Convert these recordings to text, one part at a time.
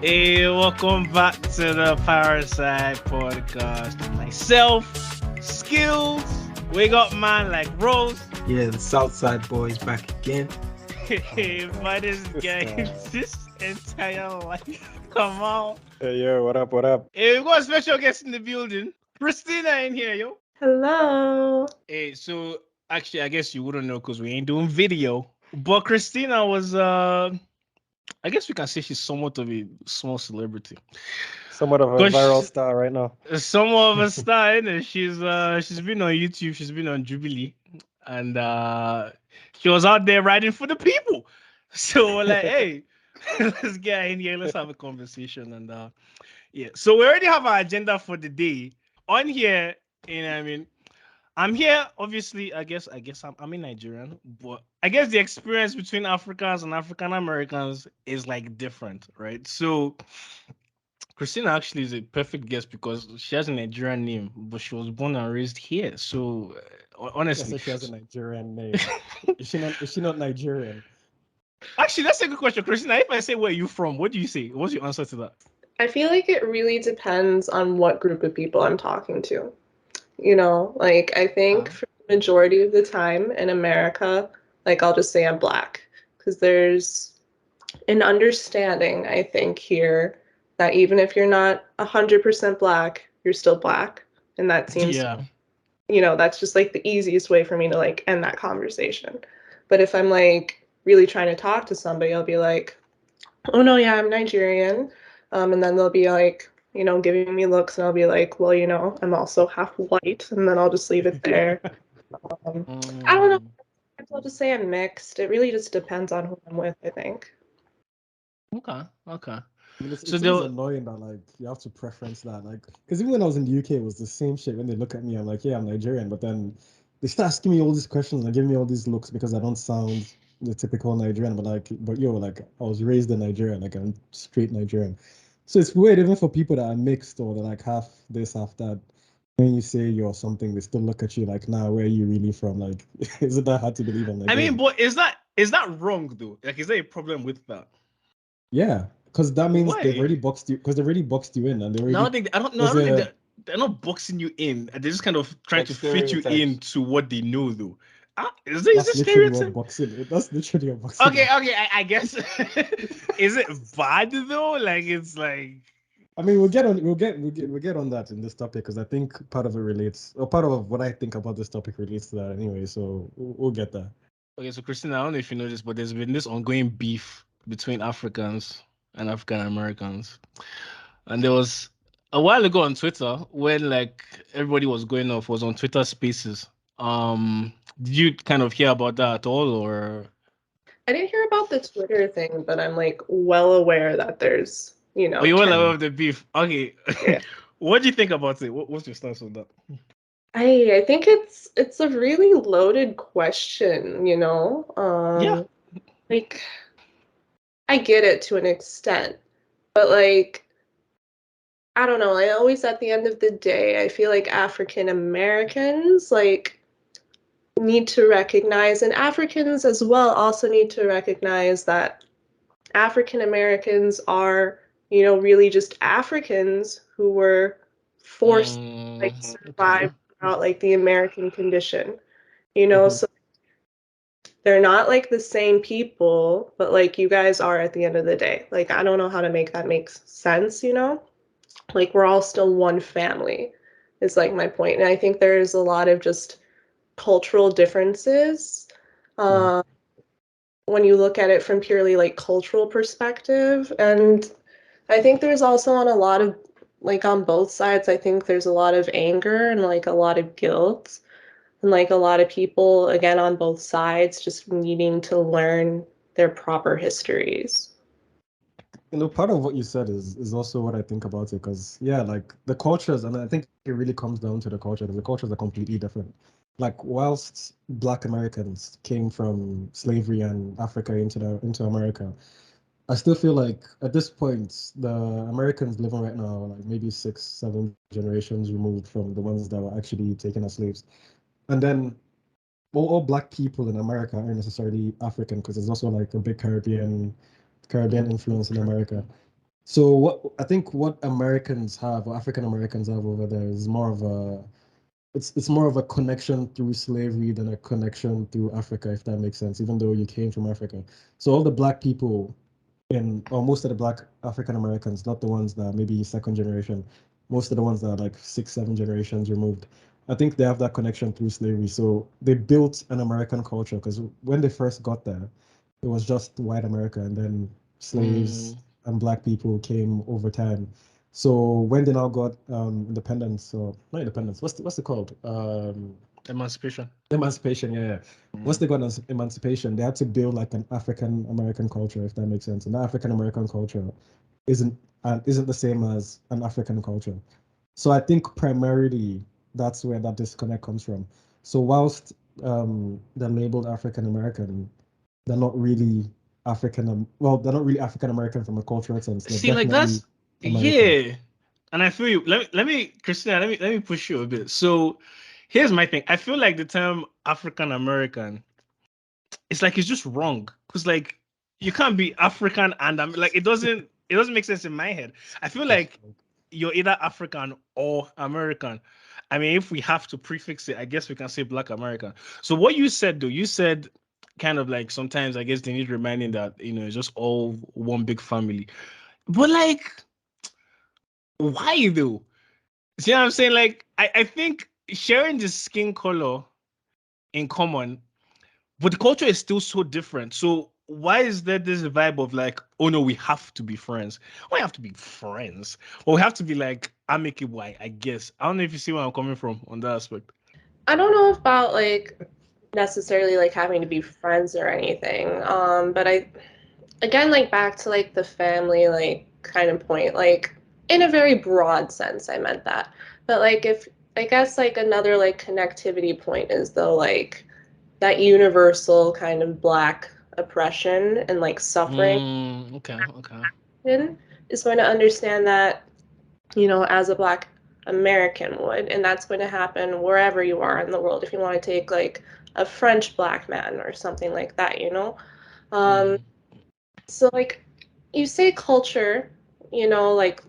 Hey, welcome back to the Parrot Side podcast. Myself, Skills, we got man like Rose. Yeah, the Southside boys back again. Hey, but this guy this entire life. Come on. Hey, yo, what up, what up? Hey, we got a special guest in the building. Christina in here, yo. Hello. Hey, so actually, I guess you wouldn't know because we ain't doing video. But Christina was, I guess we can say she's somewhat of a small celebrity. Somewhat of a Gosh. viral star right now. Somewhat of a star, innit? She's been on YouTube, she's been on Jubilee, and she was out there riding for the people. So we're like, hey, let's get in here, let's have a conversation. And yeah, so we already have our agenda for the day on here. I mean, I'm here, obviously. I guess I'm in Nigerian, but I guess the experience between Africans and African Americans is like different, right? So Christina actually is a perfect guest because she has a Nigerian name, but she was born and raised here. So honestly, Yes, she has a Nigerian name. Is she not Nigerian? Actually, that's a good question, Christina. If I say where are you from, what do you say? What's your answer to that? I feel like it really depends on what group of people I'm talking to. Like I think for the majority of the time in America, like I'll just say I'm Black because there's an understanding, I think, here that even if you're not 100% Black, you're still Black. And that seems, that's just like the easiest way for me to like end that conversation. But if I'm like really trying to talk to somebody, I'll be like, oh no, yeah, I'm Nigerian. And then they'll be like, giving me looks, and I'll be like, well, I'm also half white, and then I'll just leave it there. I don't know. I'll just say I'm mixed. It really just depends on who I'm with, I think. Okay. I mean, it's So annoying that like you have to preference that, like, because even when I was in the UK, it was the same shit. When they look at me, I'm like, yeah, I'm Nigerian, but then they start asking me all these questions and giving me all these looks because I don't sound the typical Nigerian. But yo, like I was raised in Nigeria, like I'm straight Nigerian. So it's weird even for people that are mixed or they're like half this, half that. When you say you're something, they still look at you like, nah, where are you really from? Like, isn't that hard to believe I'm Nigerian? I mean, but is that wrong though? Like, is there a problem with that? Yeah, because that means Why? they've already boxed you. Because they already boxed you in, and they already. No, I don't think they're not boxing you in. They're just kind of trying to fit you into what they know, though. Is this stereotype? Boxing. That's literally what boxing. Okay, I guess. Is it bad though? Like it's like. I mean, we'll get on that in this topic because I think part of it relates, or part of what I think about this topic relates to that anyway. So we'll get there. Okay, so Christina, I don't know if you know this, but there's been this ongoing beef between Africans and African Americans, and there was a while ago on Twitter when like everybody was going off was on Twitter Spaces. Did you kind of hear about that at all, or? I didn't hear about the Twitter thing, but I'm like well aware that there's, Oh, you're well aware of the beef. Okay. Yeah. What do you think about it? What's your stance on that? I think it's a really loaded question, Yeah. Like I get it to an extent, but like I don't know, I always at the end of the day, I feel like African Americans like need to recognize, and Africans as well also need to recognize that African Americans are, really just Africans who were forced to like survive throughout like the American condition, so they're not like the same people, but like you guys are at the end of the day. Like I don't know how to make that make sense, Like we're all still one family is like my point. And I think there's a lot of just cultural differences when you look at it from purely like cultural perspective. And I think there's also on a lot of like on both sides, I think there's a lot of anger and like a lot of guilt and like a lot of people again on both sides just needing to learn their proper histories. Part of what you said is also what I think about it because yeah, like the cultures, and I think it really comes down to the culture. The cultures are completely different. Like whilst Black Americans came from slavery and Africa into America, I still feel like at this point the Americans living right now, like maybe 6, 7 generations removed from the ones that were actually taken as slaves, and then all Black people in America aren't necessarily African because there's also like a big Caribbean influence in America. So what Americans have, or African Americans have over there, is more of a it's more of a connection through slavery than a connection through Africa, if that makes sense, even though you came from Africa. So all the black people or most of the black African Americans, not the ones that maybe second generation, most of the ones that are like 6, 7 generations removed, I think they have that connection through slavery. So they built an American culture because when they first got there, it was just white America, and then slaves and black people came over time. So when they now got independence, or not independence, what's it called? Emancipation. Emancipation, yeah. Once they got emancipation, they had to build like an African American culture, if that makes sense. And the African American culture isn't the same as an African culture. So I think primarily that's where that disconnect comes from. So whilst they're labeled African American, they're not really they're not really African American from a cultural sense. They're See, like definitely that's American. yeah. And I feel you. Let me, Christina, let me push you a bit. So here's my thing. I feel like the term African American, it's like it's just wrong. Because like you can't be African and like it doesn't make sense in my head. I feel like you're either African or American. I mean, if we have to prefix it, I guess we can say Black American. So what you said though, you said kind of like sometimes I guess they need reminding that it's just all one big family. But like, why though? See what I'm saying? Like, I think sharing the skin color in common, but the culture is still so different. So why is there this vibe of like, oh no, we have to be friends? We have to be friends. Well, we have to be like amicable, I guess. I don't know if you see where I'm coming from on that aspect. I don't know about like necessarily like having to be friends or anything. But I again like back to like the family like kind of point, like in a very broad sense, I meant that. But like if I guess like another like connectivity point is though like that universal kind of black oppression and like suffering Okay. is going to understand that, you know, as a black American would, and that's going to happen wherever you are in the world. If you want to take like a French black man or something like that, you know. So like you say culture, you know, like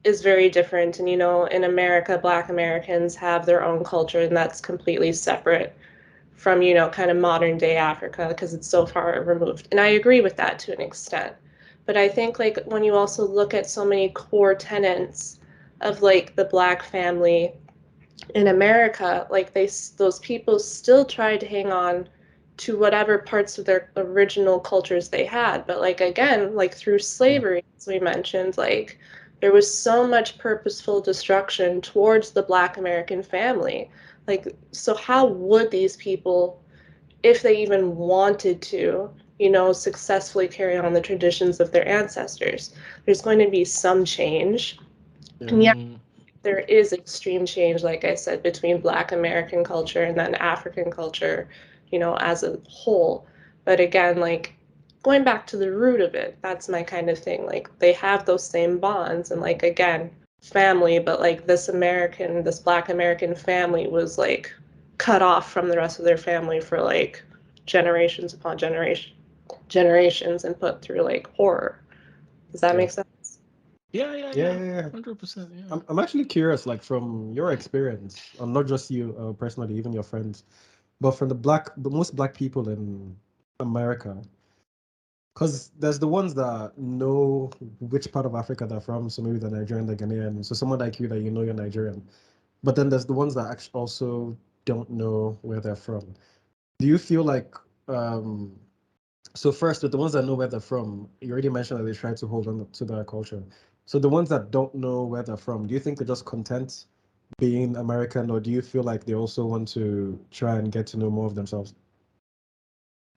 is very different, and you know, in America, Black Americans have their own culture, and that's completely separate from, you know, kind of modern day Africa because it's so far removed. And I agree with that to an extent. But I think like when you also look at so many core tenets of like the Black family in America, like those people still tried to hang on to whatever parts of their original cultures they had. But like again, like through slavery, as we mentioned, like there was so much purposeful destruction towards the Black American family. Like, so how would these people, if they even wanted to, you know, successfully carry on the traditions of their ancestors? There's going to be some change. And yeah, there is extreme change, like I said, between Black American culture and then African culture, you know, as a whole. But again, like going back to the root of it, that's my kind of thing. Like they have those same bonds, and like again, family, but like this Black American family was like cut off from the rest of their family for like generations upon generations and put through like horror. Does that make sense? Yeah. Yeah. 100%. Yeah. I'm actually curious, like from your experience, and not just you personally, even your friends, but from the most black people in America, because there's the ones that know which part of Africa they're from, so maybe they're Nigerian, they're Ghanaian, so someone like you that you know you're Nigerian, but then there's the ones that actually also don't know where they're from. Do you feel like um so first, with the ones that know where they're from, you already mentioned that they try to hold on to their culture. So the ones that don't know where they're from, do you think they're just content being American, or do you feel like they also want to try and get to know more of themselves?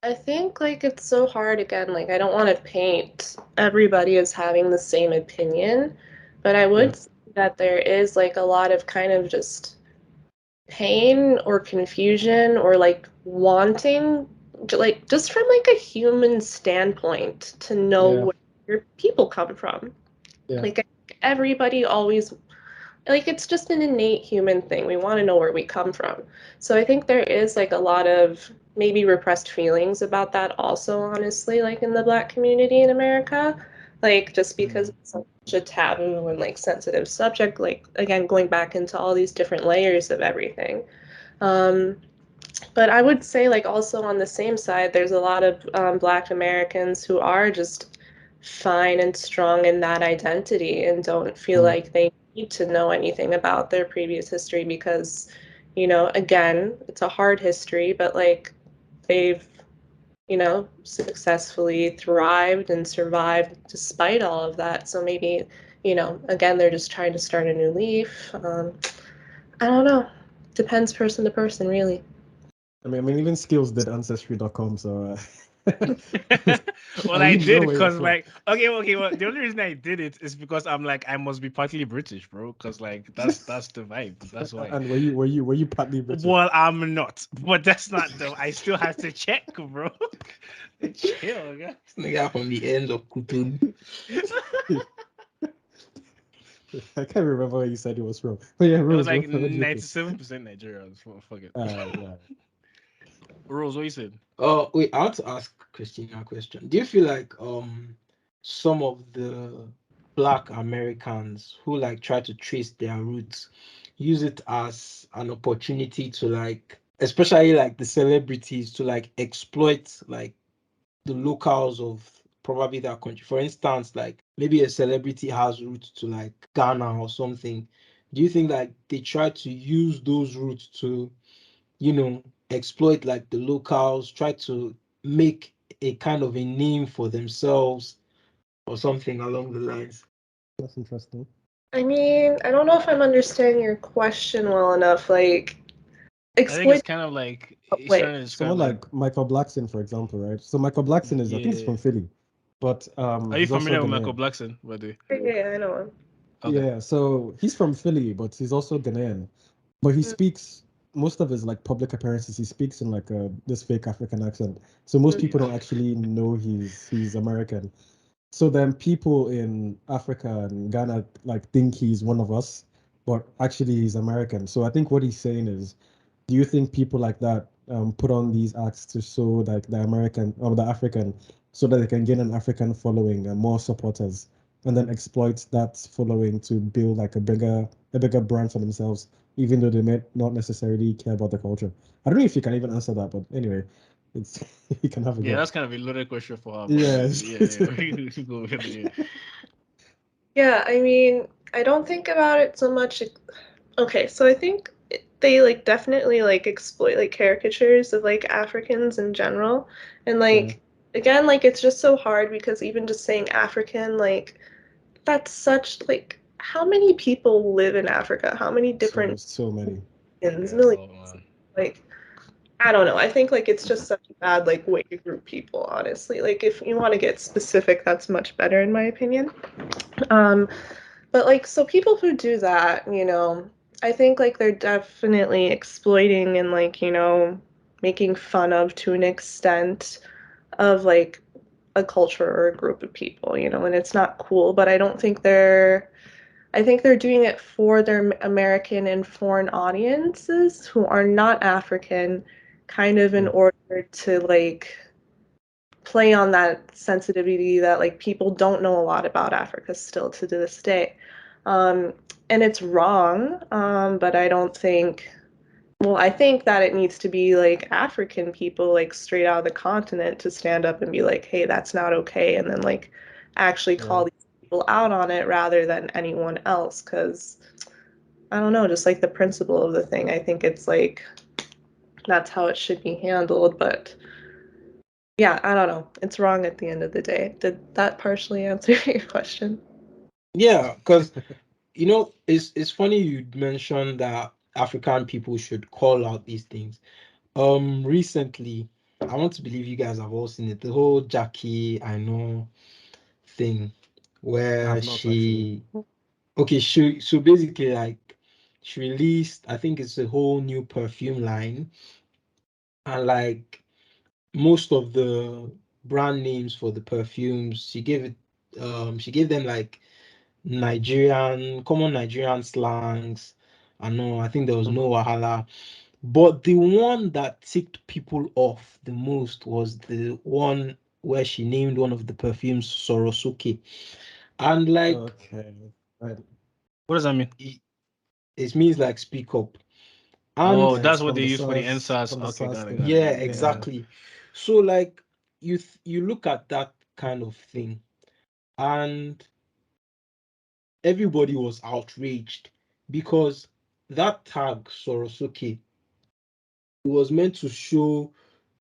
I think like it's so hard again, like I don't want to paint everybody as having the same opinion, but I Yeah. would say that there is like a lot of kind of just pain or confusion or like wanting like just from like a human standpoint to know Yeah. where your people come from. Yeah. Like everybody always like it's just an innate human thing. We want to know where we come from. So I think there is like a lot of maybe repressed feelings about that also, honestly, like in the Black community in America. Like just because it's a taboo and like sensitive subject, like again going back into all these different layers of everything. But I would say like also on the same side, there's a lot of Black Americans who are just fine and strong in that identity and don't feel like they need to know anything about their previous history because, you know, again, it's a hard history, but like they've, you know, successfully thrived and survived despite all of that. So maybe, you know, again, they're just trying to start a new leaf. I don't know. Depends person to person, really. I mean, even Skills did Ancestry.com, so. Well, I did because like okay. Well, the only reason I did it is because I'm like I must be partly British, bro. Because like that's the vibe. That's why. And were you partly British? Well, I'm not, but that's not the. I still have to check, bro. Chill, guys. Nigga from the ends of Kutub. I can't remember what you said it was from. But yeah, Rose, It was like what do you think? 97% Nigerians. Fuck it. Yeah. Rose, what you said? Oh, wait, I want to ask Christina a question. Do you feel like some of the Black Americans who like try to trace their roots use it as an opportunity to like, especially like the celebrities, to like exploit like the locals of probably that country? For instance, like maybe a celebrity has roots to like Ghana or something. Do you think like they try to use those roots to, you know, exploit like the locals, try to make a kind of a name for themselves or something along the lines? That's interesting. I mean, I don't know if I'm understanding your question well enough. Like, I think it's kind of like he's Wait. trying to describe Someone like Michael Blackson, for example, right? So Michael Blackson is, I think he's from Philly, but Are you he's also familiar with Michael Ghanaian. Blackson, by the way? Yeah, I know him. Okay. Yeah, so he's from Philly, but he's also Ghanaian. But he Mm. speaks most of his like public appearances. He speaks in like this fake African accent. So most people don't actually know he's American. So then people in Africa and Ghana like think he's one of us, but actually he's American. So I think what he's saying is, do you think people like that put on these acts to show like the American or the African so that they can gain an African following and more supporters, and then exploit that following to build like a bigger brand for themselves, even though they may not necessarily care about the culture? I don't know if you can even answer that, but anyway, it's you can have a go. Yeah, that's kind of a loaded question for her. Yes. Yeah, I mean, I don't think about it so much. Okay, so I think they like definitely like exploit like caricatures of like Africans in general. And like again, like it's just so hard because even just saying African, like that's such like how many people live in Africa? How many different so many millions? Like I don't know. I think like it's just such a bad like way to group people, honestly. Like if you want to get specific, that's much better in my opinion. But like so people who do that, you know, I think like they're definitely exploiting and like, you know, making fun of to an extent of like a culture or a group of people, you know, and it's not cool, but I think they're doing it for their American and foreign audiences who are not African, kind of in order to like play on that sensitivity that like people don't know a lot about Africa still to this day. And it's wrong, but I don't think, well, I think that it needs to be like African people, like straight out of the continent, to stand up and be like, hey, that's not okay. And then like actually call these people out on it rather than anyone else. Because I don't know, just like the principle of the thing, I think it's like that's how it should be handled. But yeah, I don't know. It's wrong at the end of the day. Did that partially answer your question? Yeah, because you know, it's funny you mentioned that African people should call out these things. Recently, I want to believe you guys have all seen it, the whole Jackie I know thing, where so basically like she released, I think it's a whole new perfume line, and like most of the brand names for the perfumes, she gave them like common Nigerian slangs. I think there was no wahala. But the one that ticked people off the most was the one where she named one of the perfumes Sorosuke. And like Okay. Right. What does that mean? it means like speak up. And Oh, Yeah, that's it's what from they the use for the SARS, NSAS. from the Okay, SARS got it, thing. got it, yeah, got it. Yeah. exactly. So like you look at that kind of thing, and everybody was outraged because that tag Sorosuke was meant to show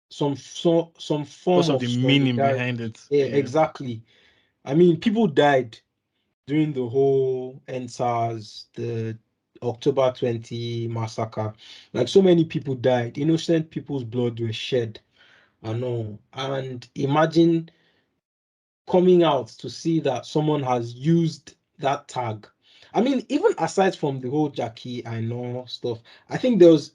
some Because form of of the meaning solidarity. behind it. Yeah, Yeah. exactly. I mean, people died during the whole NSAS, the October 20 massacre. Like so many people died, innocent people's blood was shed. I know. And imagine coming out to see that someone has used that tag. I mean, even aside from the whole Jackie I know stuff, I think there was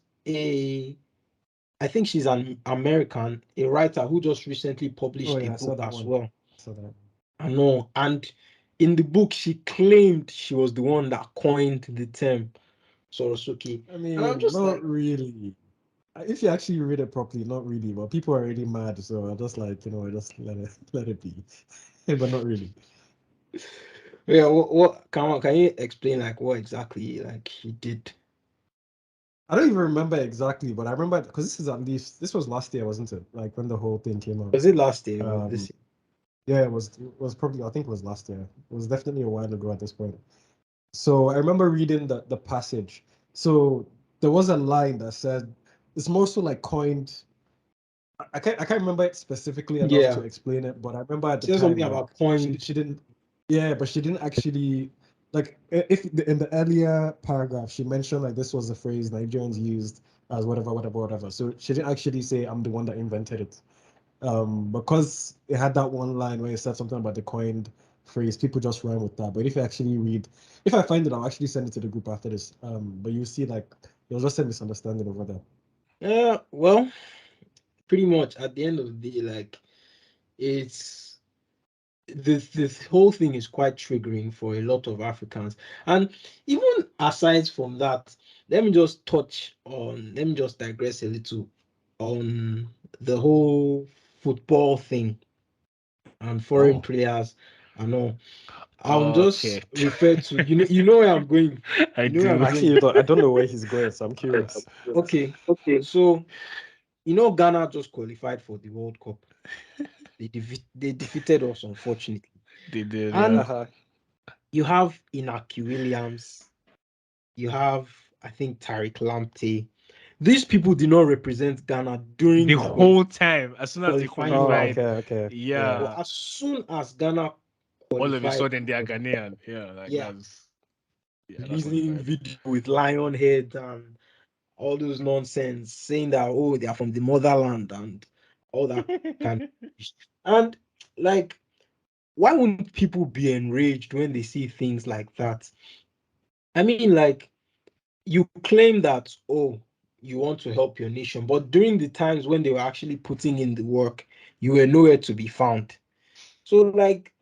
I think she's an American, a writer who just recently Oh published a yeah, I saw book that as one. well. I saw that. I know. And in the book, she claimed she was the one that coined the term Sorosuke. I And I'm mean, just not like, really. If you actually read it properly, not really. But people are already mad, so I just like, I just let it be. But not really. yeah, what can you explain like what exactly like he did? I don't even remember exactly, but I remember because this was last year, wasn't it? Like when the whole thing came out. Was it last year or Um, this yeah, it was probably, I think it was last year. It was definitely a while ago at this point. So I remember reading the passage. So there was a line that said it's more so like coined. I can't remember it specifically year? enough to Yeah. explain it, but I remember at the Say something time like about coined. she didn't, yeah, but she didn't actually, like, if in the earlier paragraph she mentioned like this was a phrase Nigerians used as whatever whatever whatever. So she didn't actually say I'm the one that invented it. Because it had that one line where it said something about the coined phrase, people just ran with that. But if you actually read, if I find it, I'll actually send it to the group after this. But you see, like, there was just a misunderstanding over there. Yeah, well, pretty much at the end of the day, like it's this whole thing is quite triggering for a lot of Africans. And even aside from that, let me just digress a little on the whole football thing and foreign Oh, players. I know. I'm okay. just refer to you know where I'm going. I You know where I'm do. going. Actually, I don't know where he's going, so I'm curious. Okay. So Ghana just qualified for the World Cup. They defeated us, unfortunately. They did, yeah. And you have Inaki Williams, you have, I think, Tariq Lamptey. These people did not represent Ghana during The the whole time, as soon as they qualifying Oh, round. qualified, okay. Yeah. But yeah, as soon as Ghana all of a qualified, sudden they are Ghanaian. Yeah, like yeah, that's not releasing fair. video with lion head and all those nonsense, saying that oh they are from the motherland and all that kind of shit. And like, why wouldn't people be enraged when they see things like that? I mean, like, you claim that, oh, you want to help your nation, but during the times when they were actually putting in the work, you were nowhere to be found. So, like,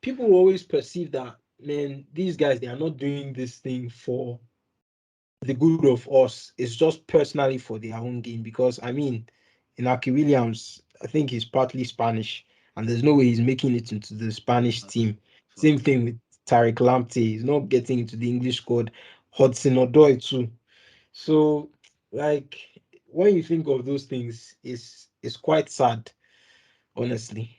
people always perceive that, man, these guys, they are not doing this thing for the good of us. It's just personally for their own gain. Because, I mean, Inaki Williams, I think he's partly Spanish, and there's no way he's making it into the Spanish team. Same thing with Tariq Lamptey, he's not getting into the English squad. Hudson Odoi, too. So, like, when you think of those things, it's quite sad, honestly.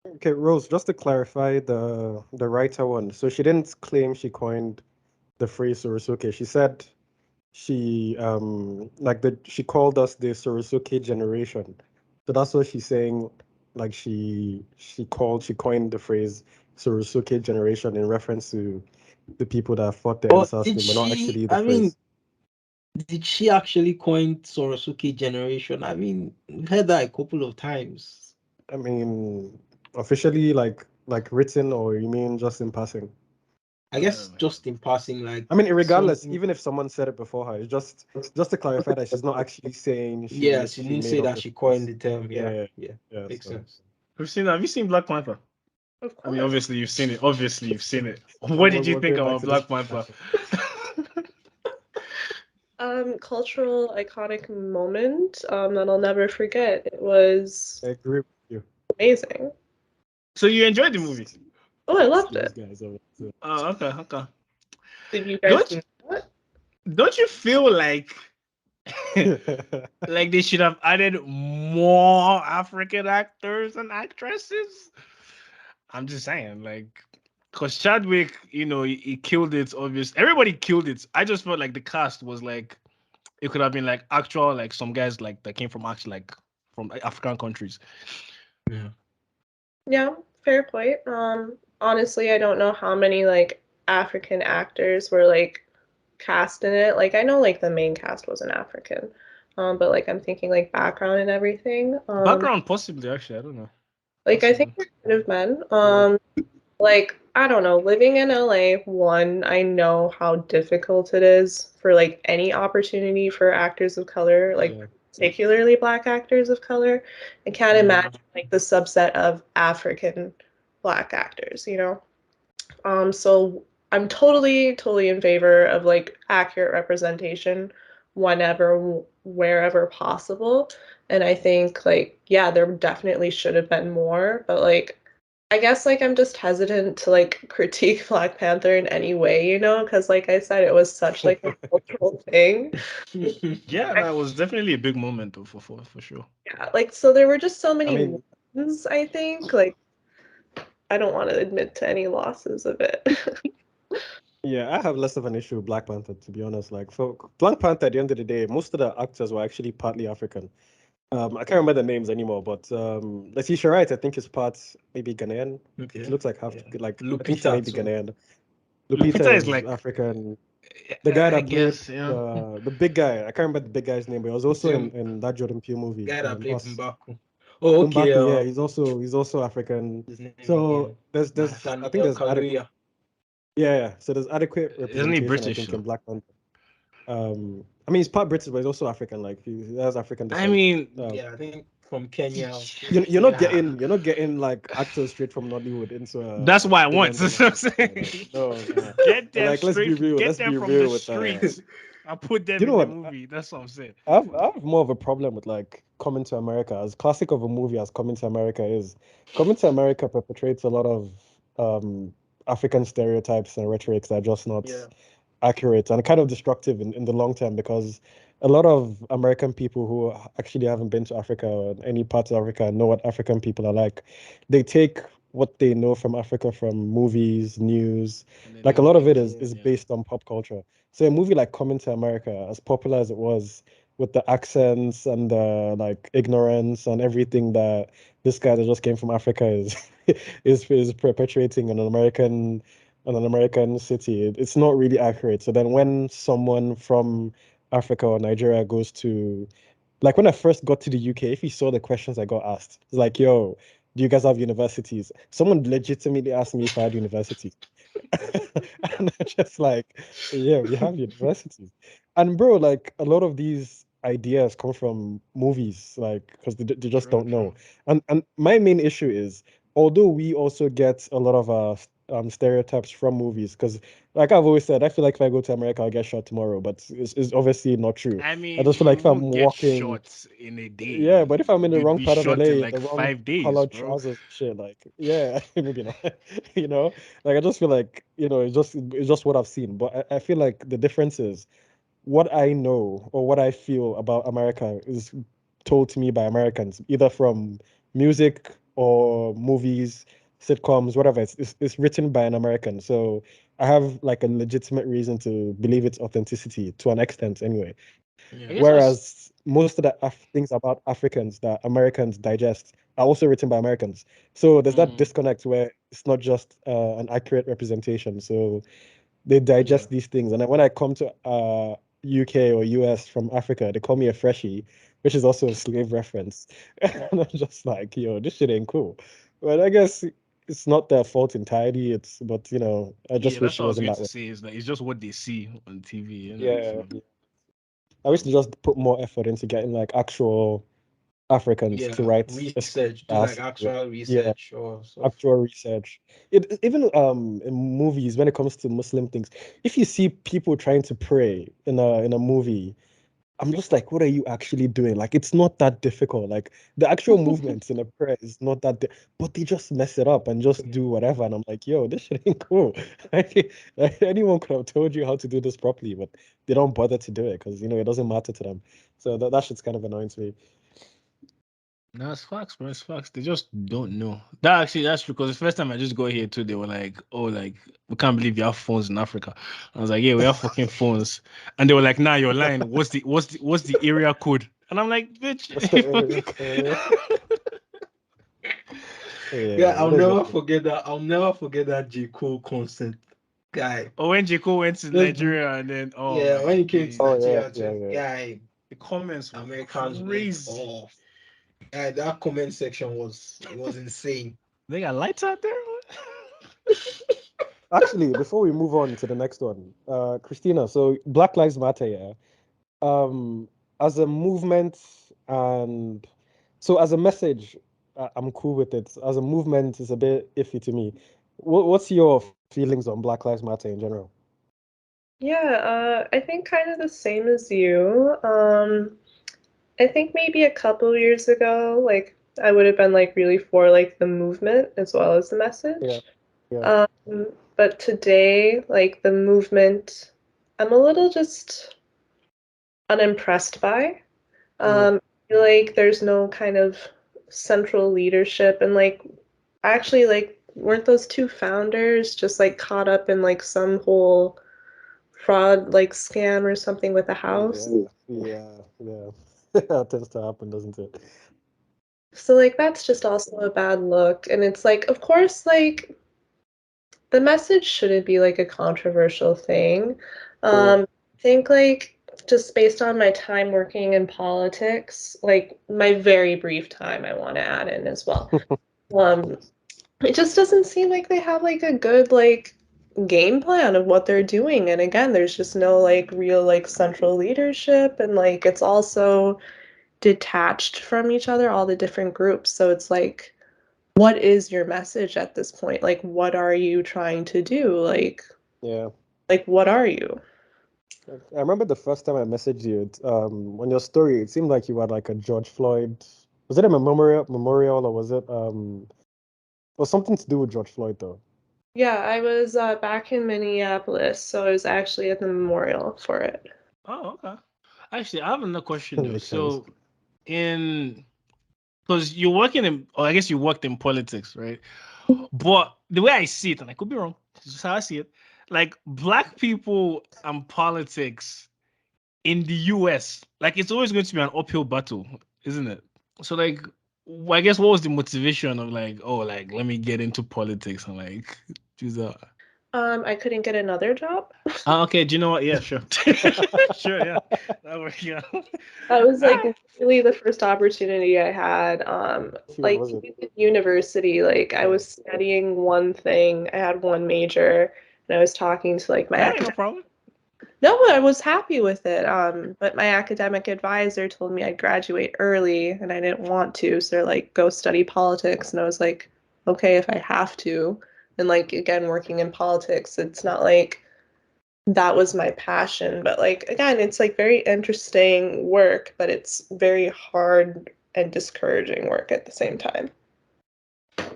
Okay, Rose, just to clarify the writer one. So she didn't claim she coined the phrase Sorosuke. She said she called us the Sorosuke generation. So that's what she's saying. Like she coined the phrase Sorosuke generation in reference to the people that fought the But NSAS did thing, but not she? actually the I mean, phrase. did she actually coin Sorosuke generation? I mean, we've heard that a couple of times. I mean, officially like written, or you mean just in passing? I guess just in passing, like I mean, regardless, something. even if someone said it before her, it's just to clarify that she's not actually saying Yeah, she she didn't made say up that the she coined phrase. the term. Yeah, Yeah, yeah, yeah, yeah. makes So sense. Christina, have you seen Black Panther? Of I mean, course. obviously you've seen it. Obviously you've seen it. What did you we're think going back about to this Black Panther? discussion. Cultural iconic moment that I'll never forget. It was I agree with you. amazing. So you enjoyed the movie? Oh, I loved These it. guys over there. Oh, okay. Did you guys Don't do that? don't you feel like like they should have added more African actors and actresses? I'm just saying, like, because Chadwick, he killed it. Obviously, everybody killed it. I just felt like the cast was like it could have been like actual, like some guys like that came from actually like from African countries. Yeah. Yeah, fair point. Honestly, I don't know how many like African actors were like cast in it. Like I know like the main cast wasn't African. But like I'm thinking like background and everything. Background, possibly, actually, I don't know. Like I think Possibly. they're kind of men. Like I don't know, living in LA, one, I know how difficult it is for like any opportunity for actors of color, like Yeah. particularly Black actors of color. I can't Mhm. imagine like the subset of African Black actors, you know? So I'm totally in favor of like accurate representation whenever, wherever possible. And I think like, yeah, there definitely should have been more, but like, I guess like I'm just hesitant to like critique Black Panther in any way, you know, because like I said, it was such like a cultural thing. Yeah, that was definitely a big moment though, for sure. Yeah, like so there were just so I many mean, wins, I think. Like I don't want to admit to any losses of it. yeah, I have less of an issue with Black Panther, to be honest. Like for Black Panther, at the end of the day, most of the actors were actually partly African. I can't remember the names anymore, but Letitia Wright, I think is part maybe Ghanaian. She Okay. looks like half, Yeah. like I think she may Lupita be too. Ghanaian. Lupita Lupita is is like, African. The guy I that played guess, yeah. the big guy, I can't remember the big guy's name, but he was also Same in that Jordan Peele movie, guy that played Us. Mbaku. Oh, okay. M'Baku, yeah, he's also African. His name So again. there's I think Nathaniel there's adequate, Kaluuya. yeah. So there's adequate Isn't he representation, I British think, in though? Black Panther. I mean, he's part British, but he's also African. Like he has African I descent. mean, Yeah, I think from Kenya. You're not getting like actors straight from Nollywood into that's a why I want. billion That's dollar what I'm movie. saying. Like, no, no. Get And them like, let's be straight, real. get Let's them be from the real with streets. I put them you know in the what? movie. That's what I'm saying. I have more of a problem with like Coming to America. As classic of a movie as Coming to America is, Coming to America perpetrates a lot of African stereotypes and rhetorics that are just not Yeah. accurate and kind of destructive in the long term because a lot of American people who actually haven't been to Africa or any parts of Africa know what African people are like. They take what they know from Africa from movies, news. And then Like they a lot of bring it it. is Yeah. based on pop culture. So a movie like Coming to America, as popular as it was, with the accents and the like ignorance and everything that this guy that just came from Africa is is perpetuating in an American city, it's not really accurate. So then when someone from Africa or Nigeria goes to, like when I first got to the UK, if you saw the questions I got asked, it's like, yo, do you guys have universities? Someone legitimately asked me if I had universities. And I'm just like, yeah, we have universities. And bro, like a lot of these ideas come from movies, like because they just True, don't true. know. And my main issue is, although we also get a lot of stereotypes from movies, because like I've always said, I feel like if I go to America, I'll get shot tomorrow, but it's obviously not true. I I mean, just feel you like if I'm won't get walking, shot in a yeah, day. but if I'm in the You'd wrong be part of shot in LA, the like wrong 5 days, colored bro. trousers, shit, like, yeah, maybe not, you know, like I just feel like, it's just what I've seen. But I feel like the difference is what I know or what I feel about America is told to me by Americans, either from music or movies, sitcoms, whatever. It's written by an American. So I have like a legitimate reason to believe its authenticity to an extent anyway. I Yeah. guess what's Whereas most of the things about Africans that Americans digest are also written by Americans. So there's that mm, disconnect where it's not just an accurate representation. So they Yeah. digest these things. And then when I come to UK or US from Africa, they call me a freshie, which is also a slave reference. And I'm just like, yo, this shit ain't cool. But I guess it's not their fault entirely. But I yeah, just that's wish it what I was wasn't going that to way. say. Is that it's just what they see on TV, Yeah. So I wish they just put more effort into getting like actual Africans to Yeah. write a script Research. Do like fast. actual Yeah, research or stuff. actual research. Even in movies when it comes to Muslim things, if you see people trying to pray in a movie, I'm just like, what are you actually doing? Like, it's not that difficult. Like, the actual movements in a prayer is not that, but they just mess it up and just do whatever. And I'm like, yo, this shit ain't cool. Like, anyone could have told you how to do this properly, but they don't bother to do it because, it doesn't matter to them. So that shit's kind of annoying to me. No, it's facts, bro. It's facts. They just don't know. That's true. Because the first time I just got here too, they were like, "Oh, like we can't believe you have phones in Africa." I was like, "Yeah, we have fucking phones," and they were like, "Nah, you're lying. What's the area code?" And I'm like, "Bitch." What's the area code? Yeah, I'll it is never what it is. forget that. I'll never forget that J. Cole concert, guy. Or when Jeko went to Those Nigeria, and then Yeah, when he came to Oh, Nigeria, yeah. guy, the comments were Americans went crazy. off. Guy, that comment section was insane. They got lights out there. Actually, before we move on to the next one, Christina, so Black Lives Matter, yeah. As a movement and so as a message, I'm cool with it. As a movement, it's a bit iffy to me. What's your feelings on Black Lives Matter in general? Yeah, I think kind of the same as you. I think maybe a couple years ago, like I would have been like really for like the movement as well as the message. Yeah. But today, like the movement, I'm a little just unimpressed by. I feel like there's no kind of central leadership and like actually like weren't those two founders just like caught up in like some whole fraud like scam or something with the house? Yeah. That tends to happen, doesn't it? So like that's just also a bad look. And it's like, of course, like the message shouldn't be like a controversial thing. I think like just based on my time working in politics, like my very brief time, I want to add in as well. Um, it just doesn't seem like they have like a good like game plan of what they're doing. And again, there's just no like real like central leadership, and like it's also detached from each other, all the different groups. So it's like, what is your message at this point? Like, what are you trying to do? Yeah. Like what are you? I remember the first time I messaged you, on your story, it seemed like you had like a George Floyd. Was it a memorial, or was something to do with George Floyd though? Yeah, I was back in Minneapolis, so I was actually at the memorial for it. Oh, okay. Actually, I have another question though. Makes sense. So, because you're working in, or I guess you worked in politics, right? But the way I see it, and I could be wrong, this is just how I see it. Like black people and politics in the US, like it's always going to be an uphill battle, isn't it? So like, I guess what was the motivation of like, oh, like let me get into politics and like choose that? I couldn't get another job. Okay, do you know what? Yeah, sure. Sure, yeah. That works, yeah. That was like really the first opportunity I had. Field Like was it? in university, like I was studying one thing. I had one major, and I was talking to like my That ain't no academic. problem. No, I was happy with it. But my academic advisor told me I'd graduate early, and I didn't want to. So they're like, go study politics, and I was like, okay, if I have to. And like again, working in politics, it's not like that was my passion, but like again, it's like very interesting work, but it's very hard and discouraging work at the same time.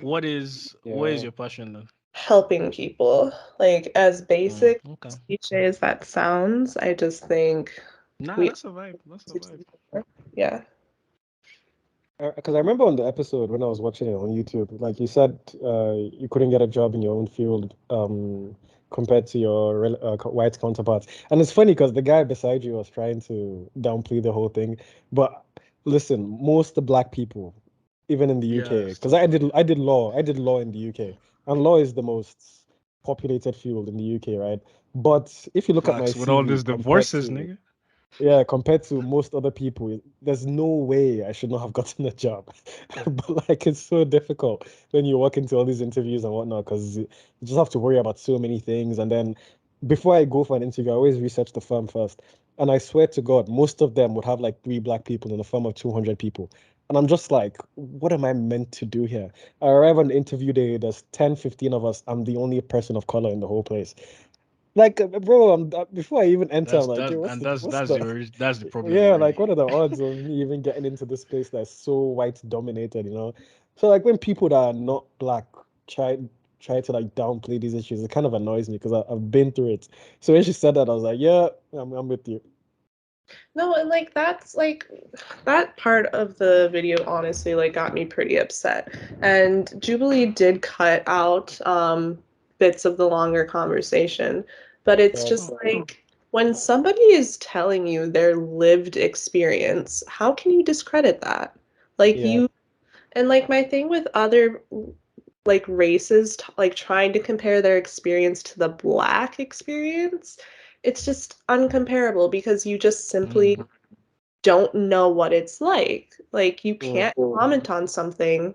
What is your passion then? Helping people, like as basic Okay. cliche as that sounds, I just think Nah, we that's a vibe. That's a vibe. yeah. Because I remember on the episode when I was watching it on YouTube, like you said, you couldn't get a job in your own field, compared to your white counterparts. And it's funny because the guy beside you was trying to downplay the whole thing. But listen, most black people, even in the UK, because I did law in the UK, and law is the most populated field in the UK, right? But if you look at my Facts with all CV these divorces, nigga. compared to most other people, there's no way I should not have gotten a job. But like, it's so difficult when you walk into all these interviews and whatnot, because you just have to worry about so many things. And then before I go for an interview, I always research the firm first. And I swear to God, most of them would have like 3 black people in a firm of 200 people. And I'm just like, what am I meant to do here? I arrive on the interview day, there's 10, 15 of us. I'm the only person of color in the whole place. Like, bro, before I even enter, I'm like, yo, That's the problem yeah, already. like, what are the odds of me even getting into this place that's so white dominated, you know? So, like, when people that are not black try to like downplay these issues, it kind of annoys me because I've been through it. So when she said that, I was like, yeah, I'm with you. No, and like that's like that part of the video honestly like got me pretty upset. And Jubilee did cut out bits of the longer conversation, but it's Yeah. just like when somebody is telling you their lived experience, how can you discredit that? Like Yeah. you and like my thing with other like races like trying to compare their experience to the black experience, it's just uncomparable because you just simply don't know what it's like. Like you can't comment on something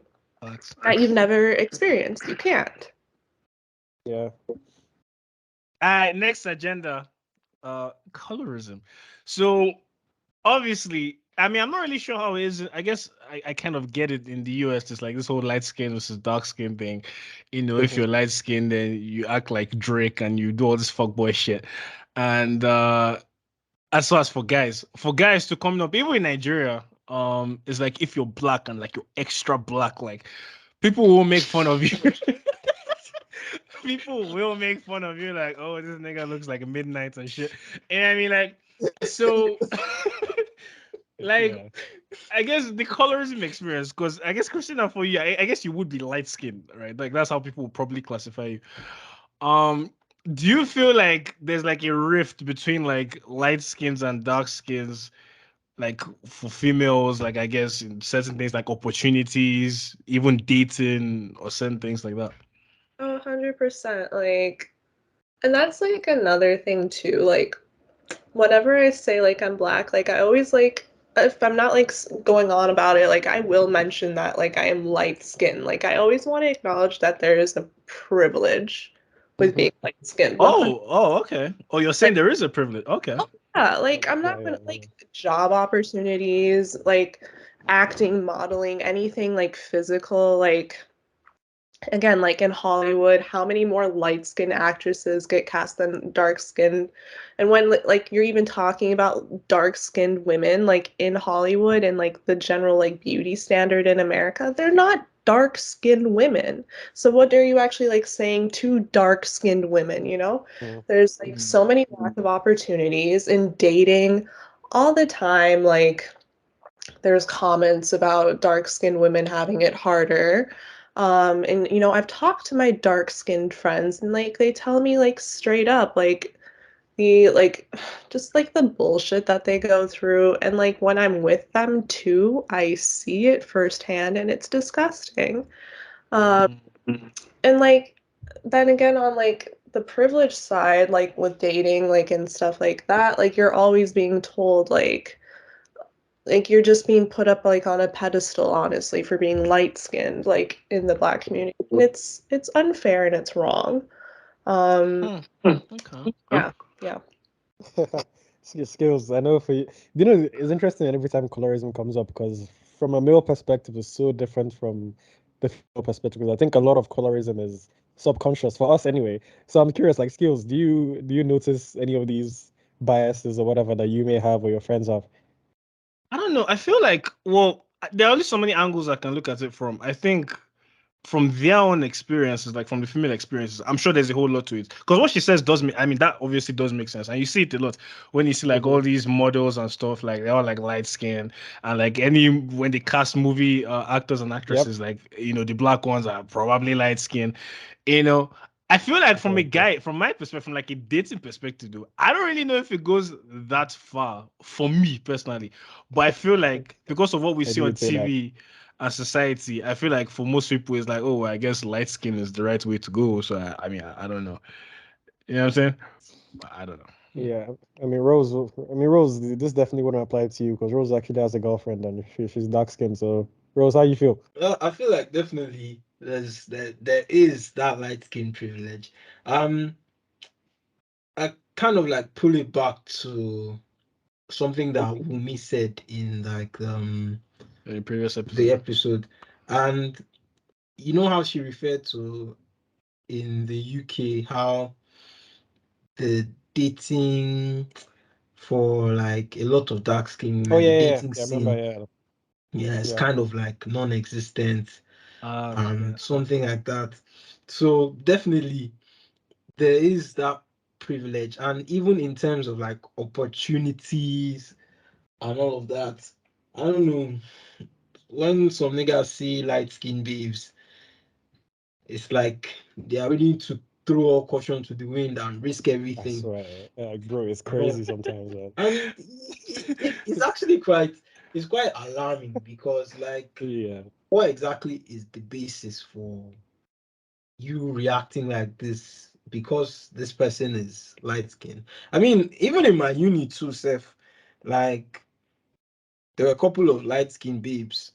that you've never experienced. You can't. Yeah. Next agenda, colorism. So obviously, I mean, I'm not really sure how it is. I guess I kind of get it in the US. It's like this whole light skin versus dark skin thing. You know, if you're light skinned, then you act like Drake and you do all this fuckboy shit. And as far as for guys to come up, even in Nigeria, it's like if you're black and like you're extra black, like people will make fun of you. People will make fun of you, like, oh, this nigga looks like a midnight and shit. And I mean, like, so, like, Yeah. I guess the colorism experience, because I guess Christina, for you, I guess you would be light skinned, right? Like that's how people would probably classify you. Um, do you feel like there's like a rift between like light skins and dark skins, like for females, like I guess in certain things like opportunities, even dating or certain things like that? Oh, 100%. Like, and that's like another thing too. Like, whenever I say like I'm black, like I always like if I'm not like going on about it, like I will mention that like I am light skinned. Like I always want to acknowledge that there is a privilege with being light skinned. 100. Okay. Oh, you're saying Like, there is a privilege. Okay. yeah, like I'm Yeah, not yeah, gonna like job opportunities, like acting, modeling, anything like physical, like again, like in Hollywood, how many more light-skinned actresses get cast than dark-skinned? And when like you're even talking about dark-skinned women like in Hollywood and like the general like beauty standard in America, they're not dark-skinned women. So what are you actually like saying to dark-skinned women, you know? yeah. There's like so many lack of opportunities in dating all the time, like there's comments about dark-skinned women having it harder. And you know, I've talked to my dark-skinned friends and like they tell me like straight up like the like just like the bullshit that they go through and like when I'm with them too, I see it firsthand and it's disgusting. Um and like then again on like the privilege side, like with dating like and stuff like that, like you're always being told like you're just being put up like on a pedestal honestly for being light skinned like in the black community and it's unfair and it's wrong. um Okay. yeah, yeah. Skills. I know for you. You know, it's interesting every time colorism comes up because from a male perspective, it's so different from the female perspective. Because I think a lot of colorism is subconscious for us anyway. So I'm curious, like skills, do you notice any of these biases or whatever that you may have or your friends have? I don't know. I feel like, well, there are only so many angles I can look at it from. I think from their own experiences, like from the female experiences, I'm sure there's a whole lot to it. Because what she says does make, I mean, that obviously does make sense. And you see it a lot when you see like all these models and stuff, like they're all like light skin. And like when they cast movie actors and Yep. actresses, like, you know, the black ones are probably light skin. You know, I feel like from a guy, from my perspective, from like a dating perspective, though, I don't really know if it goes that far for me personally. But I feel like because of what we I see do on would say that. TV and society, I feel like for most people, it's like, oh, I guess light skin is the right way to go. So I mean, I don't know. You know what I'm saying? But I don't know. Yeah, I mean Rose. I mean Rose. This definitely wouldn't apply to you because Rose actually has a girlfriend and she's dark skinned. So Rose, how you feel? Well, I feel like definitely there is that light skin privilege. Um, I kind of like pull it back to something that Wumi said in like In the previous the episode. episode, and you know how she referred to in the UK how the dating for like a lot of dark skin Oh women, the yeah, dating I remember. scene, Yeah, it's yeah. kind of like non-existent, Okay. something like that. So definitely there is that privilege, and even in terms of like opportunities and all of that, I don't know. When some niggas see light skin babes, it's like they are willing to throw all caution to the wind and risk I everything. swear, bro, it's And all. crazy sometimes, man. And it's actually quite alarming because like Yeah, what exactly is the basis for you reacting like this because this person is light skinned? I mean, even in my uni too, Seth, like there were a couple of light skinned babes,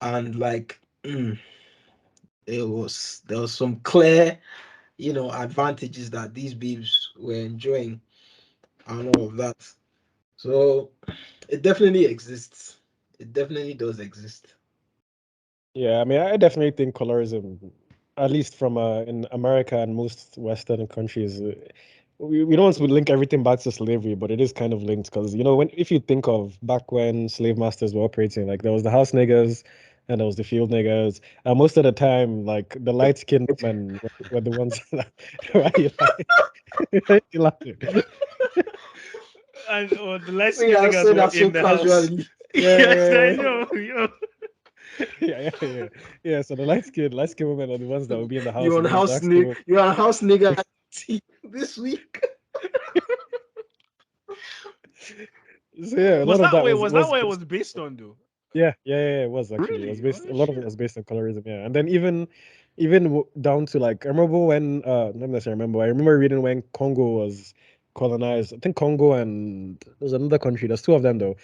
and like there was some clear, advantages that these babes were enjoying and all of that. So it definitely exists. It definitely does exist. yeah. I mean, I definitely think colorism, at least from in America and most Western countries, we don't want to link everything back to slavery, but it is kind of linked because when if you think of back when slave masters were operating, like there was the house niggers and there was the field niggers, and most of the time, like the light skinned women were the ones that why you like why you laughing? And the light So skinned yeah, niggas say were that so in the house. casually. Yeah, Yes, I yeah, know. Yo. yeah. So the light skinned women are the ones that will be in the house, You and on then the house dark skinned nigga, women. you on house nigga this week. So yeah, a Was lot of that that way? was Was that was what it based. was based on, though? It was actually. It was Really? based. Oh A lot of it shit. was based on colorism. Yeah, and then even down to like I remember when not necessarily remember. I remember reading when Congo was colonized. I think Congo and there's another country. There's two of them though.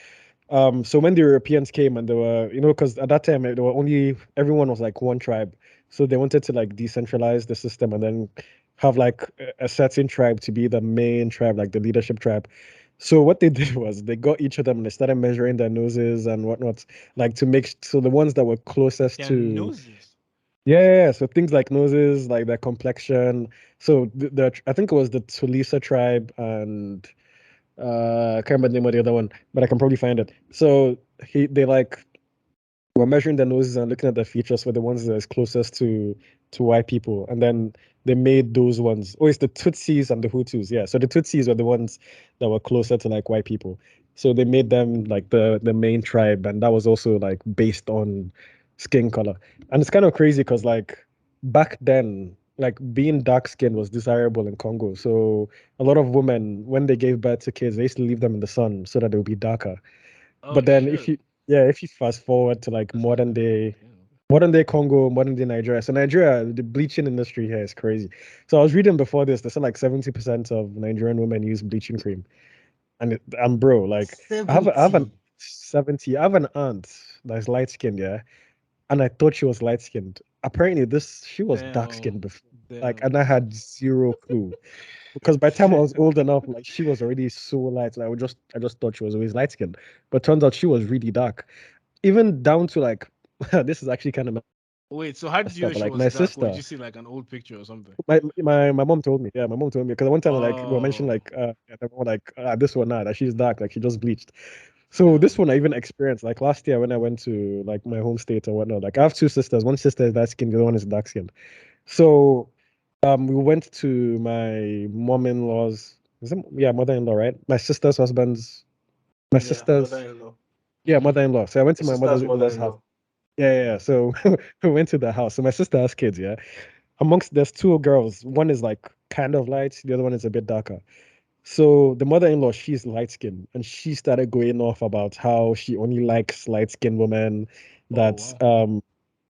So when the Europeans came and they were, because at that time there were only everyone was like one tribe, so they wanted to like decentralize the system and then have like a certain tribe to be the main tribe, like the leadership tribe. So what they did was they got each of them and they started measuring their noses and whatnot, like to make so the ones that were closest Their to noses. yeah, so things like noses, like their complexion. So I think it was the Tulisa tribe and I can't remember the name of the other one, but I can probably find it. So they like were measuring their noses and looking at the features for the ones that is closest to white people, and then they made those ones. Oh, it's the Tutsis and the Hutus. Yeah, so the Tutsis were the ones that were closer to like white people. So they made them like the main tribe, and that was also like based on skin color. And it's kind of crazy because like back then, like being dark skinned was desirable in Congo. So a lot of women, when they gave birth to kids, they used to leave them in the sun so that they would be darker. Oh But then shit. if you fast forward to like That's not modern good. day Yeah. modern day Congo, modern day Nigeria. So Nigeria, the bleaching industry here is crazy. So I was reading before this, they said like 70% of Nigerian women use bleaching cream. And bro, like I have an 70. 70, I have an aunt that's light skinned, yeah. And I thought she was light skinned. Apparently she was dark skinned Damn. before. Like, Damn. and I had zero clue because by the time I was old enough, like she was already so light. Like I just thought she was always light skinned, but turns out she was really dark. Even down to like, this is actually kind of Wait, so how did messed you up. know But she like was my dark? Or did sister, you see like an old picture or something? my mom told me. Yeah, my mom told me because one time like we were mentioning Oh, like yeah, they were like this one now that she's dark, like she just bleached. So this damn. one I even experienced like last year when I went to like my home state or whatnot. Like I have two sisters. One sister is light skinned, the other one is dark skinned. So we went to my mom-in-law's, yeah, mother-in-law, right? My Yeah, sister's, mother-in-law. yeah, mother-in-law. So I went My to my sister's mother-in-law's house. mother-in-law. Yeah. So we went to the house. So my sister has kids, yeah. There's two girls. One is like kind of light, the other one is a bit darker. So the mother-in-law, she's light skinned, and she started going off about how she only likes light skinned women. Oh That wow.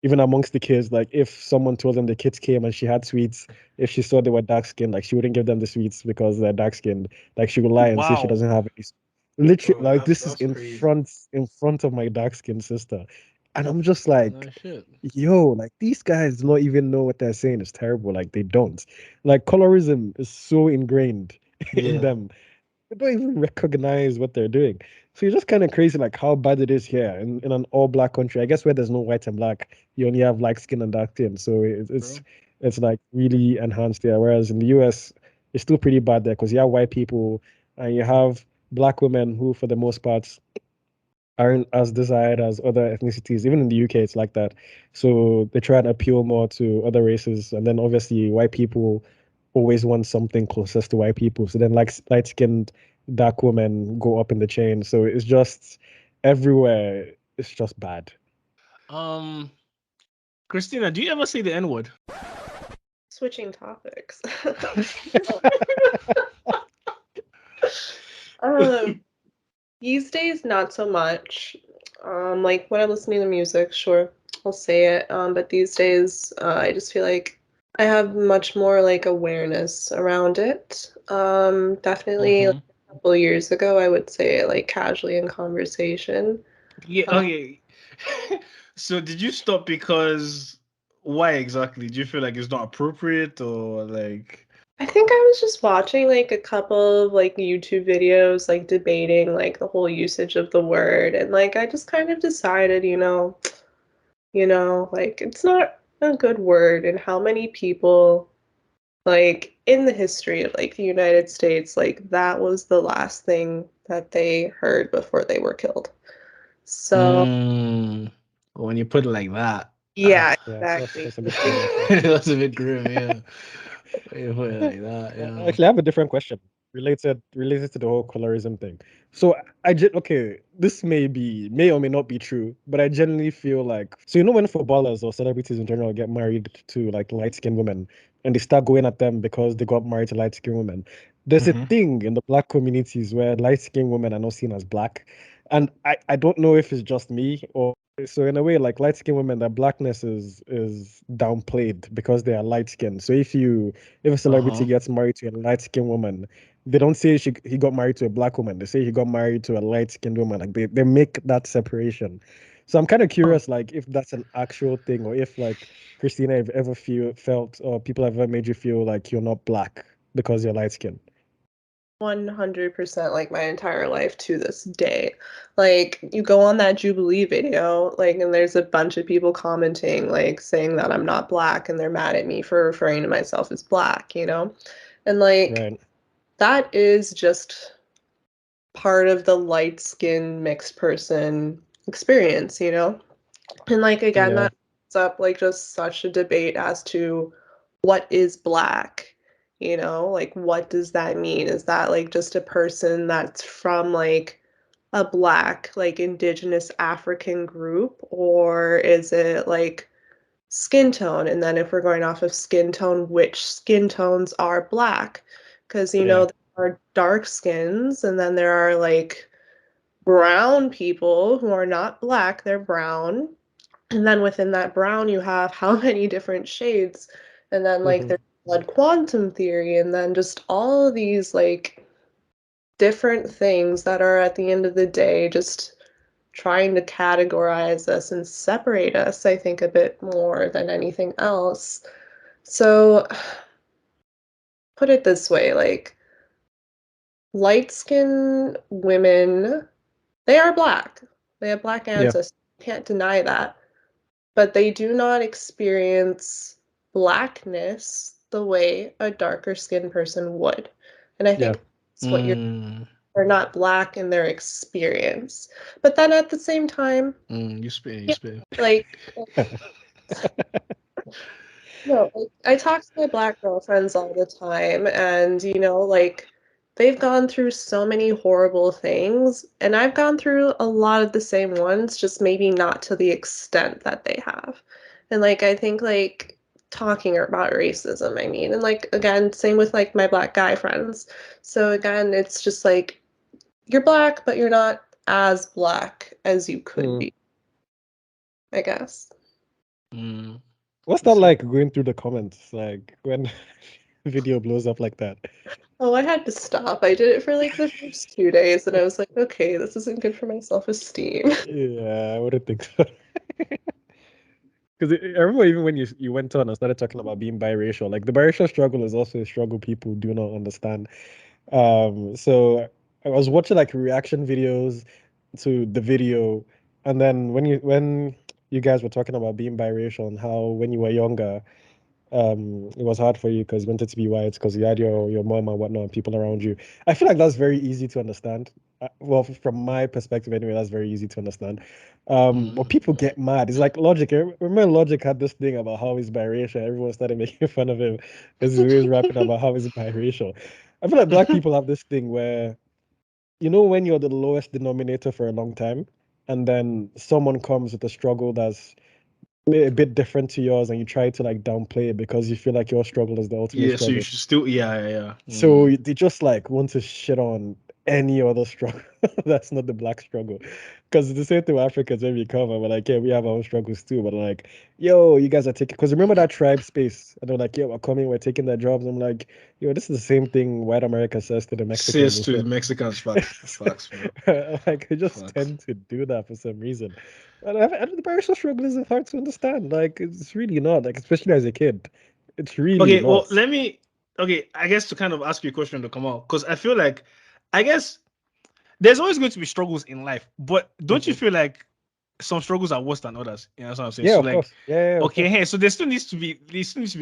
even amongst the kids, like if someone told them the kids came and she had sweets, if she saw they were dark skinned, like she wouldn't give them the sweets because they're dark skinned. Like she would lie and say she Wow. doesn't have any. Literally, Oh, like that's this is that's crazy. in front of my dark skinned sister, and I'm just like, No shit. yo, like these guys do not even know what they're saying is terrible. Like they don't. Like colorism is so ingrained in Yeah. them. They don't even recognize what they're doing. So it's just kind of crazy, like how bad it is here in an all black country. I guess where there's no white and black, you only have light skin and dark skin. So it's Bro. it's like really enhanced there. Whereas in the US, it's still pretty bad there because you have white people and you have black women who, for the most part, aren't as desired as other ethnicities. Even in the UK, it's like that. So they try and appeal more to other races, and then obviously white people always want something closest to white people. So then, like light-skinned dark women go up in the chain. So it's just everywhere. It's just bad. Um, Christina, do you ever say the N word? Switching topics. These days, not so much. Like when I'm listening to music, sure, I'll say it. But these days, I just feel like I have much more like awareness around it. Definitely like, a couple of years ago, I would say it like casually in conversation. Yeah. Okay. So did you stop because why exactly? Do you feel like it's not appropriate or like? I think I was just watching like a couple of like YouTube videos like debating like the whole usage of the word, and like I just kind of decided, like it's not a good word, and how many people like in the history of like the United States, like that was the last thing that they heard before they were killed. So When you put it like that, yeah, Yeah, exactly. that's a bit too much. that's a bit grim. Yeah. When you put it like that, yeah. Actually, I have a different question related to the whole colorism thing. So okay, this may or may not be true, but I generally feel like so when footballers or celebrities in general get married to like light-skinned women and they start going at them because they got married to light-skinned women, there's a thing in the black communities where light-skinned women are not seen as black. And I don't know if it's just me or so in a way, like light-skinned women, their blackness is downplayed because they are light-skinned. So if a celebrity gets married to a light-skinned woman, they don't say he got married to a black woman. They say he got married to a light-skinned woman. Like they make that separation. So I'm kind of curious, like if that's an actual thing, or if like Christina, have ever felt, or people have ever made you feel like you're not black because you're light-skinned. 100% like my entire life to this day. Like you go on that Jubilee video, like and there's a bunch of people commenting like saying that I'm not black and they're mad at me for referring to myself as black, And like Right. that is just part of the light skin mixed person experience, And like again, Yeah. that brings up like just such a debate as to what is black, like what does that mean? Is that like just a person that's from like a black, like indigenous African group, or is it like skin tone? And then if we're going off of skin tone, which skin tones are black? Because Yeah. there are dark skins, and then there are like brown people who are not black, they're brown. And then within that brown, you have how many different shades. And then, like, Mhm. there's blood quantum theory, and then just all of these, like, different things that are at the end of the day just trying to categorize us and separate us, I think, a bit more than anything else. So, put it this way, like, light skinned women, they are black. They have black Yeah. ancestors. Can't deny that. But they do not experience blackness the way a darker skinned person would. And I Yeah. think that's what are not black in their experience. But then at the same time, You spit, you yeah, spit. like no, like, I talk to my black girlfriends all the time, and like they've gone through so many horrible things, and I've gone through a lot of the same ones, just maybe not to the extent that they have. And like I think like talking about racism, I mean, and like again, same with like my black guy friends. So again, it's just like you're black, but you're not as black as you could Mm. be, I guess. What's that like going through the comments, like when video blows up like that? Oh, I had to stop. I did it for like the first 2 days, and I was like, okay, this isn't good for my self-esteem. Yeah, I wouldn't think so. Because I remember even when you went on and started talking about being biracial, like the biracial struggle is also a struggle people do not understand. So I was watching like reaction videos to the video, and then when you guys were talking about being biracial and how when you were younger, it was hard for you because you wanted to be white because you had your mom and whatnot and people around you. I feel like that's very easy to understand. Well, from my perspective anyway, that's very easy to understand. But people get mad. It's like Logic. Remember Logic had this thing about how he's biracial. Everyone started making fun of him because he was rapping about how he's biracial. I feel like black people have this thing where, you know, when you're the lowest denominator for a long time, and then someone comes with a struggle that's a bit different to yours, and you try to like downplay it because you feel like your struggle is the ultimate Yeah, so struggle. you should still, yeah. So they just like want to shit on any other struggle that's not the black struggle. Because it's the same thing with Africans when we come and we're like, yeah, we have our own struggles too. But like, yo, you guys are taking, because remember that tribe space? And they're like, yeah, we're coming, we're taking their jobs. I'm like, yo, this is the same thing white America says to the Mexicans. Says to the Mexicans, facts, bro. Like, they just Facts. tend to do that for some reason. And the biracial struggle is hard to understand. Like, it's really not, like, especially as a kid. It's really Okay, not. well, I guess to kind of ask you a question to come out, because I feel like, I guess there's always going to be struggles in life, but don't you feel like some struggles are worse than others? You know what I'm saying? Yeah, So of like, course. Yeah, of okay, course. hey, so there still needs to be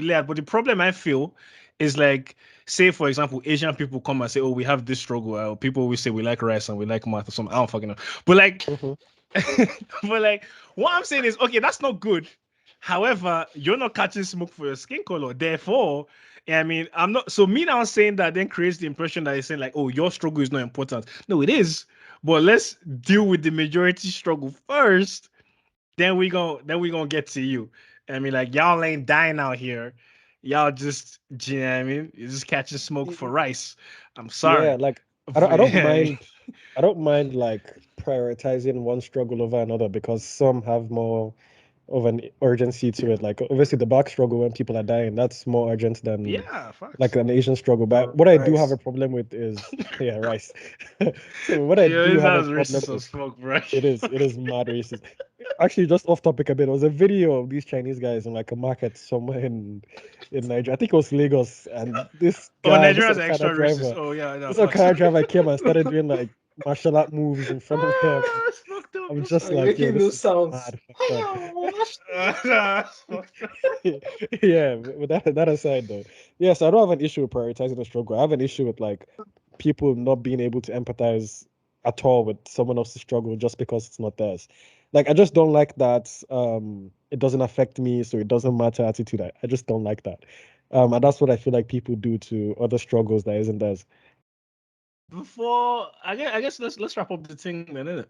layered. But the problem I feel is like, say for example, Asian people come and say, "Oh, we have this struggle." People always say we like rice and we like math or something. I don't fucking know. But like, but like, what I'm saying is, okay, that's not good. However, you're not catching smoke for your skin color. Therefore, I mean, I'm not. So me now saying that then creates the impression that you're saying like, oh, your struggle is not important. No, it is. But let's deal with the majority struggle first. Then we gonna get to you. I mean, like y'all ain't dying out here. Y'all just, you know what I mean? You're just catching smoke for rice. I'm sorry. Yeah, like But, I don't mind like prioritizing one struggle over another because some have more of an urgency to it. Like obviously the black struggle when people are dying, that's more urgent than yeah, facts. like an Asian struggle. But what I do have a Rice. problem with is yeah, rice. So what I Yeah, do it have a sounds problem racist with, as fuck, bro. it is mad racist. Actually, just off topic a bit, there was a video of these Chinese guys in like a market somewhere in Nigeria. I think it was Lagos, and this Oh, guy, Nigerians are extra racist. Oh yeah, no, this facts. Okada driver came and started doing like martial art moves in front of them. That's fucked up. I'm That's just I'm like, yo, making no this is sounds. mad fucked up. that's fucked up. Yeah, but that aside though, yes, I don't have an issue with prioritizing the struggle. I have an issue with like people not being able to empathize at all with someone else's struggle just because it's not theirs. Like I just don't like that it doesn't affect me, so it doesn't matter attitude. I just don't like that. And that's what I feel like people do to other struggles that isn't theirs. Before I guess let's wrap up the thing then, innit?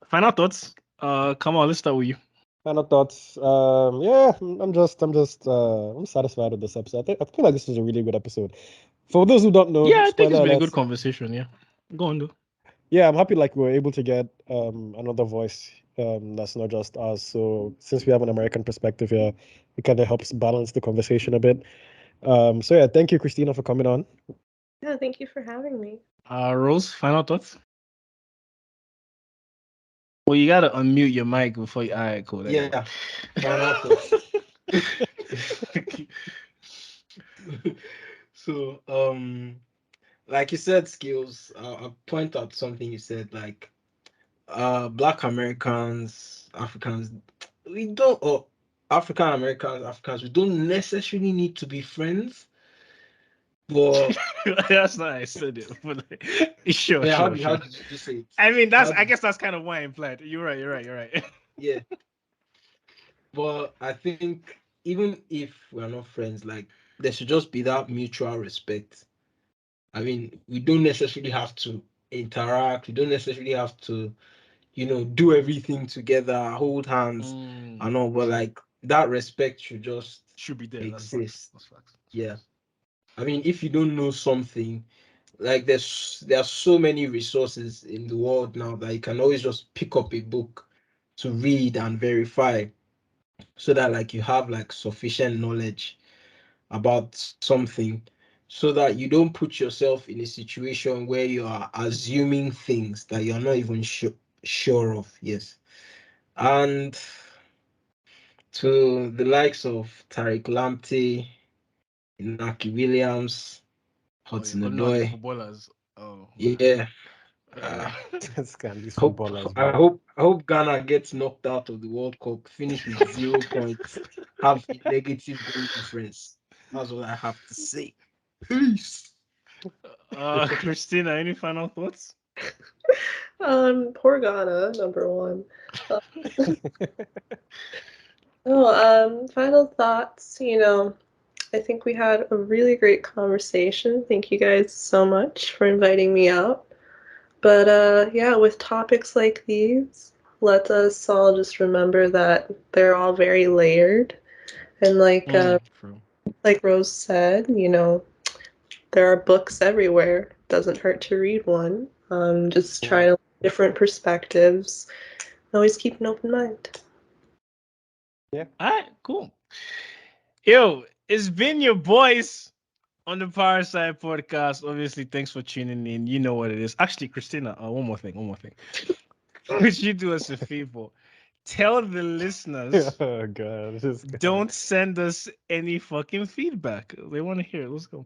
Final thoughts. Come on, let's start with you. Final thoughts. Yeah, I'm satisfied with this episode. I feel like this was a really good episode. For those who don't know, Yeah, I think it's spoiler been a good alert. conversation. Yeah, go on, do. Yeah, I'm happy like we were able to get another voice that's not just us. So since we have an American perspective here, it kind of helps balance the conversation a bit. So yeah, thank you, Christina, for coming on. Yeah, thank you for having me. Rose, final thoughts. Well, you gotta unmute your mic before you. All right, cool. There you Yeah. go. Final thoughts. So, like you said, skills. I'll point out something you said, like, Black Americans, Africans, we don't, or African Americans, Africans, we don't necessarily need to be friends, but That's not how I said it, but like, sure, yeah, sure, how sure. did you say it? I mean, How I did, guess that's kind of why I implied. You're right. yeah, but I think even if we're not friends, like, there should just be that mutual respect. I mean, we don't necessarily have to interact. We don't necessarily have to, do everything together, hold hands, and all. But like that respect should just Should be there. That's facts. exist. That's facts. Yeah. I mean, if you don't know something, like there are so many resources in the world now that you can always just pick up a book to read and verify, so that like you have like sufficient knowledge about something, so that you don't put yourself in a situation where you are assuming things that you're not even sure of. Yes. And to the likes of Tariq Lamptey, Inaki Williams, Oh, you're Hudson calling out the Odoi. footballers. Oh, Yeah. uh, Uh, Scam these hope footballers, I man. hope I hope Ghana gets knocked out of the World Cup, finish with 0 points. have a negative brain difference. That's what I have to say. Peace. Christina, any final thoughts? Poor Ghana, number one. Final thoughts, I think we had a really great conversation. Thank you guys so much for inviting me out. But yeah, with topics like these, let us all just remember that they're all very layered. And like Rose said, there are books everywhere. Doesn't hurt to read one. Just try to different perspectives. Always keep an open mind. Yeah. All right, cool. Yo, it's been your boys on the Parrot Side podcast. Obviously, thanks for tuning in. You know what it is. Actually, Christina, one more thing. Would you do us a favor? Tell the listeners. Oh god, this guy. Don't send us any fucking feedback. They want to hear it. Let's go.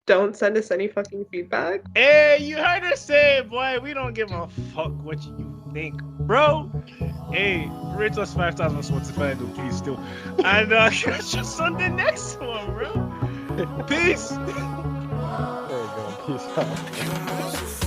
Don't send us any fucking feedback. Hey, you heard her say it, boy. We don't give a fuck what you think, bro. Hey, rate us 5,000 on Spotify, though, please, still. And catch us on the next one, bro. Peace. There you go. Peace out.